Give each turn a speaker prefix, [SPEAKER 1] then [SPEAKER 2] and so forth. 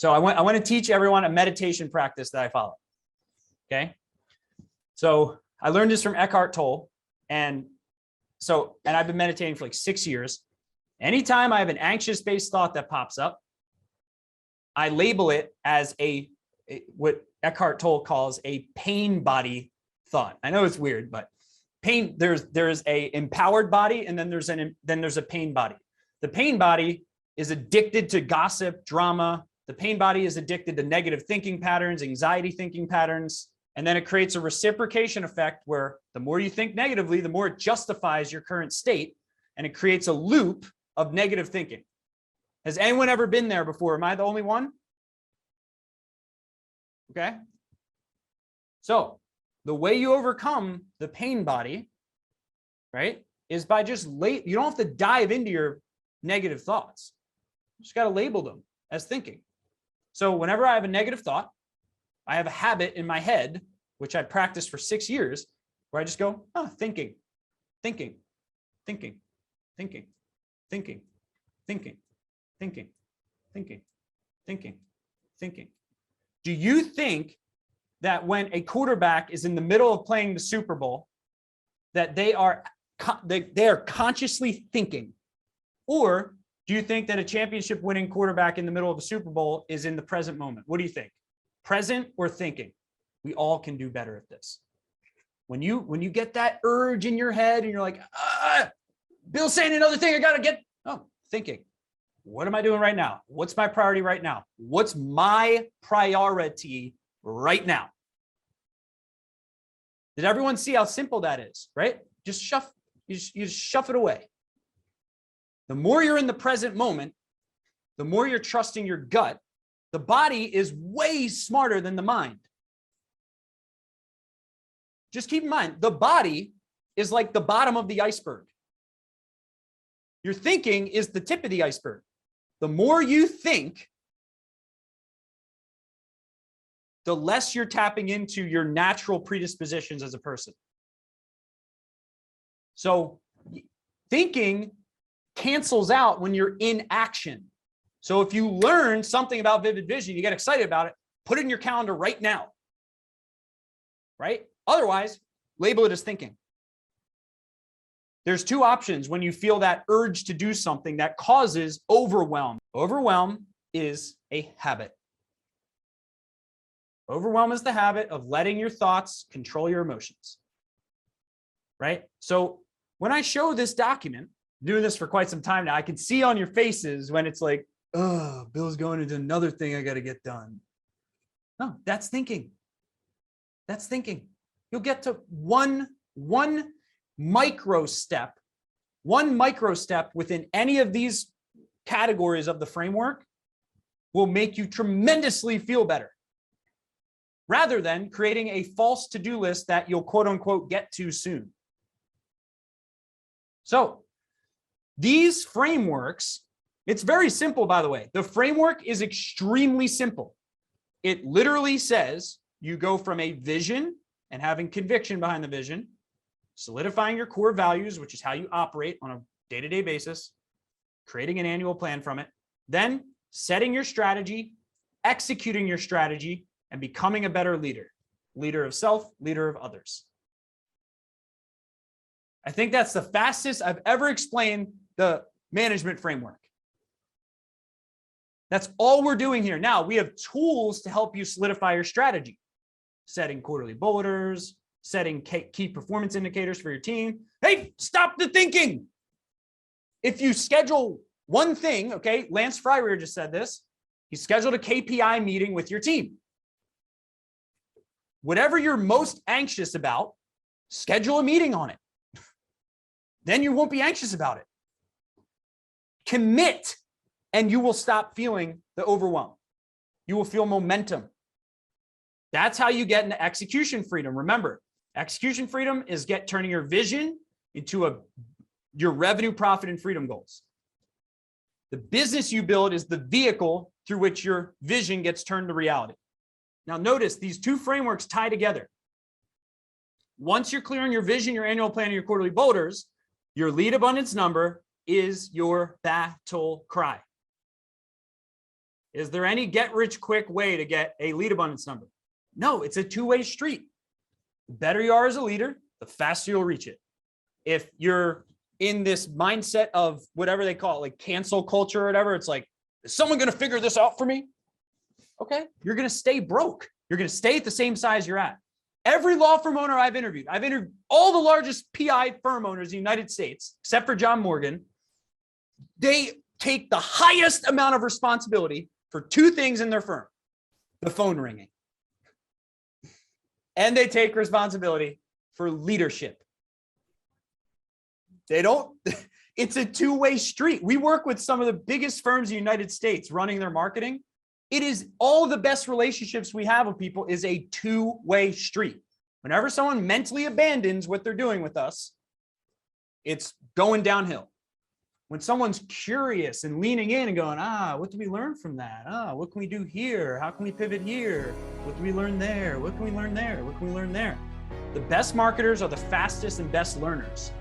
[SPEAKER 1] So I want to teach everyone a meditation practice that I follow. Okay. So I learned this from Eckhart Tolle. And I've been meditating for like 6 years. Anytime I have an anxious-based thought that pops up, I label it as what Eckhart Tolle calls a pain body thought. I know it's weird, but pain, there's a empowered body, and then there's a pain body. The pain body is addicted to gossip, drama. The pain body is addicted to negative thinking patterns, anxiety thinking patterns. And then it creates a reciprocation effect where the more you think negatively, the more it justifies your current state. And it creates a loop of negative thinking. Has anyone ever been there before? Am I the only one? Okay. So the way you overcome the pain body, right, is by just you don't have to dive into your negative thoughts. You just got to label them as thinking. So whenever I have a negative thought, I have a habit in my head, which I practiced for 6 years, where I just go, oh, thinking, thinking, thinking, thinking, thinking, thinking, thinking, thinking, thinking, thinking. Do you think that when a quarterback is in the middle of playing the Super Bowl, that they are consciously thinking? Or do you think that a championship winning quarterback in the middle of the Super Bowl is in the present moment? What do you think? Present or thinking? We all can do better at this. When you get that urge in your head and you're like, Bill's saying another thing, I got to get, thinking. What am I doing right now? What's my priority right now? What's my priority right now? Did everyone see how simple that is, right? Just you just shove it away. The more you're in the present moment, the more you're trusting your gut. The body is way smarter than the mind. Just keep in mind, the body is like the bottom of the iceberg. Your thinking is the tip of the iceberg. The more you think, the less you're tapping into your natural predispositions as a person. So thinking cancels out when you're in action. So if you learn something about vivid vision, you get excited about it, put it in your calendar right now, right? Otherwise, label it as thinking. There's two options when you feel that urge to do something that causes overwhelm. Overwhelm is a habit. Overwhelm is the habit of letting your thoughts control your emotions, right? So when I show this document, doing this for quite some time now, I can see on your faces when it's like, oh, Bill's going into another thing I got to get done. No, that's thinking. That's thinking. You'll get to one micro step within any of these categories of the framework will make you tremendously feel better, rather than creating a false to-do list that you'll quote unquote get to soon. So these frameworks, it's very simple, by the way. The framework is extremely simple. It literally says you go from a vision and having conviction behind the vision, solidifying your core values, which is how you operate on a day-to-day basis, creating an annual plan from it, then setting your strategy, executing your strategy, and becoming a better leader. Leader of self, leader of others. I think that's the fastest I've ever explained the management framework. That's all we're doing here. Now we have tools to help you solidify your strategy. Setting quarterly bulletins, setting key performance indicators for your team. Hey, stop the thinking. If you schedule one thing, okay, Lance Fryweir just said this. He scheduled a KPI meeting with your team. Whatever you're most anxious about, schedule a meeting on it. Then you won't be anxious about it. Commit, and you will stop feeling the overwhelm. You will feel momentum. That's how you get into execution freedom. Remember, execution freedom is turning your vision into your revenue, profit, and freedom goals. The business you build is the vehicle through which your vision gets turned to reality. Now notice these two frameworks tie together. Once you're clear on your vision, your annual plan, and your quarterly bulletins, your lead abundance number is your battle cry. Is there any get rich quick way to get a lead abundance number? No, it's a two-way street. The better you are as a leader, the faster you'll reach it. If you're in this mindset of whatever they call it, like cancel culture or whatever, it's like, is someone going to figure this out for me? Okay, you're going to stay broke. You're going to stay at the same size you're at. Every law firm owner I've interviewed all the largest PI firm owners in the United States, except for John Morgan. They take the highest amount of responsibility for two things in their firm: the phone ringing, and they take responsibility for leadership. They don't, it's a two-way street. We work with some of the biggest firms in the United States running their marketing. It is all the best relationships we have with people is a two-way street. Whenever someone mentally abandons what they're doing with us, it's going downhill. When someone's curious and leaning in and going, what did we learn from that? What can we do here? How can we pivot here? What did we learn there? What can we learn there? What can we learn there? The best marketers are the fastest and best learners.